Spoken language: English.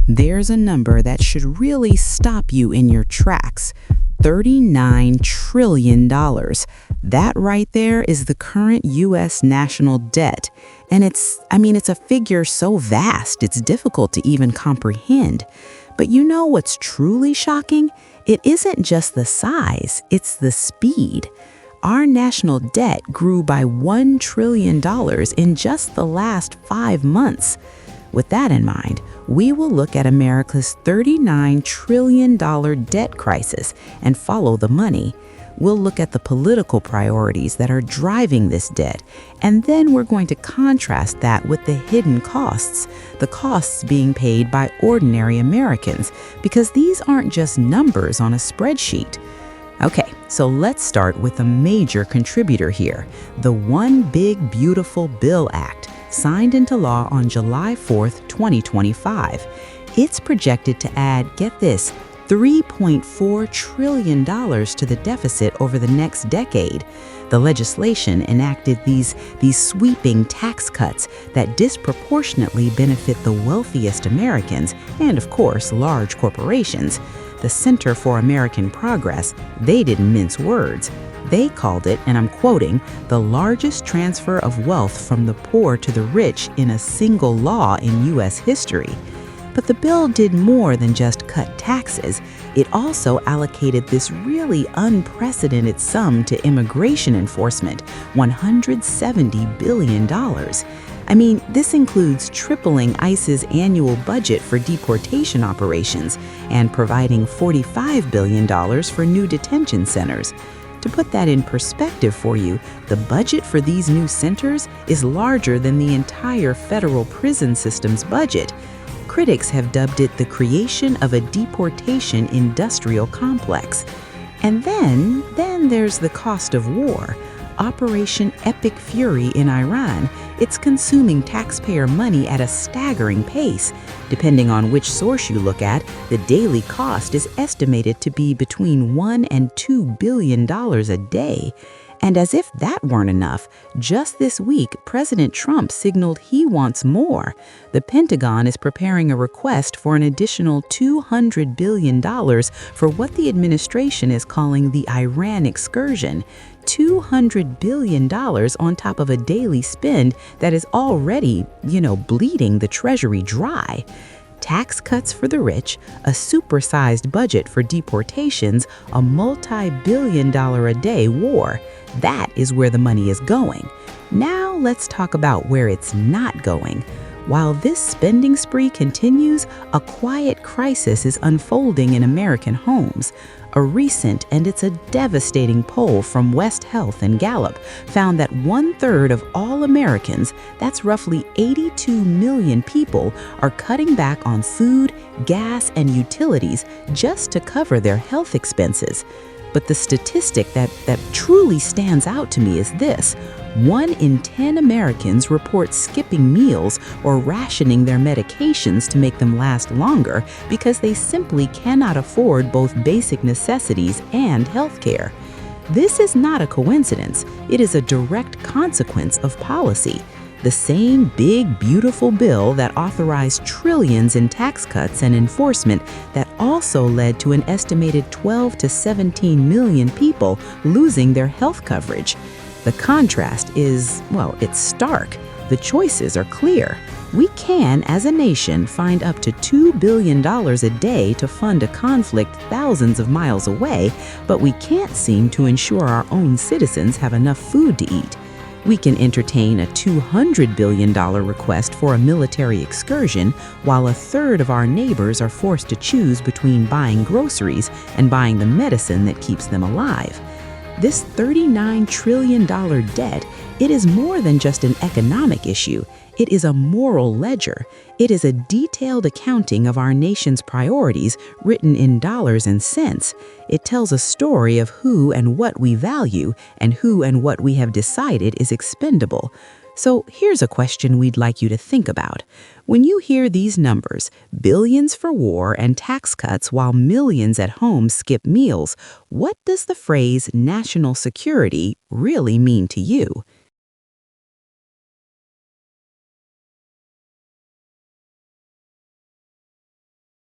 There's a number that should really stop you in your tracks. $39 trillion. That right there is the current U.S. national debt. And it's a figure so vast, it's difficult to even comprehend. But you know what's truly shocking? It isn't just the size, it's the speed. Our national debt grew by $1 trillion in just the last 5 months. With that in mind, we will look at America's $39 trillion debt crisis and follow the money. We'll look at the political priorities that are driving this debt, and then we're going to contrast that with the hidden costs, the costs being paid by ordinary Americans, because these aren't just numbers on a spreadsheet. Okay, so let's start with a major contributor here, the One Big Beautiful Bill Act, signed into law on July 4th, 2025. It's projected to add, get this, $3.4 trillion to the deficit over the next decade. The legislation enacted these sweeping tax cuts that disproportionately benefit the wealthiest Americans and, of course, large corporations. The Center for American Progress, they didn't mince words. They called it, and I'm quoting, the largest transfer of wealth from the poor to the rich in a single law in U.S. history. But the bill did more than just cut taxes. It also allocated this really unprecedented sum to immigration enforcement, $170 billion. This includes tripling ICE's annual budget for deportation operations and providing $45 billion for new detention centers. To put that in perspective for you, the budget for these new centers is larger than the entire federal prison system's budget. Critics have dubbed it the creation of a deportation industrial complex. And then there's the cost of war. Operation Epic Fury in Iran, it's consuming taxpayer money at a staggering pace. Depending on which source you look at, the daily cost is estimated to be between $1 and $2 billion a day. And as if that weren't enough, just this week, President Trump signaled he wants more. The Pentagon is preparing a request for an additional $200 billion for what the administration is calling the Iran excursion. $200 billion on top of a daily spend that is already, bleeding the Treasury dry. Tax cuts for the rich, a supersized budget for deportations, a multi-billion-dollar-a-day war. That is where the money is going. Now let's talk about where it's not going. While this spending spree continues, a quiet crisis is unfolding in American homes. A recent, and it's a devastating poll from West Health and Gallup, found that 1/3 of all Americans, that's roughly 82 million people, are cutting back on food, gas, and utilities just to cover their health expenses. But the statistic that truly stands out to me is this. 1 in 10 Americans report skipping meals or rationing their medications to make them last longer because they simply cannot afford both basic necessities and health care. This is not a coincidence. It is a direct consequence of policy. The same big, beautiful bill that authorized trillions in tax cuts and enforcement that also led to an estimated 12 to 17 million people losing their health coverage. The contrast is, it's stark. The choices are clear. We can, as a nation, find up to $2 billion a day to fund a conflict thousands of miles away, but we can't seem to ensure our own citizens have enough food to eat. We can entertain a $200 billion request for a military excursion, while 1/3 of our neighbors are forced to choose between buying groceries and buying the medicine that keeps them alive. This $39 trillion debt, it is more than just an economic issue. It is a moral ledger. It is a detailed accounting of our nation's priorities written in dollars and cents. It tells a story of who and what we value and who and what we have decided is expendable. So here's a question we'd like you to think about. When you hear these numbers, billions for war and tax cuts while millions at home skip meals, what does the phrase national security really mean to you?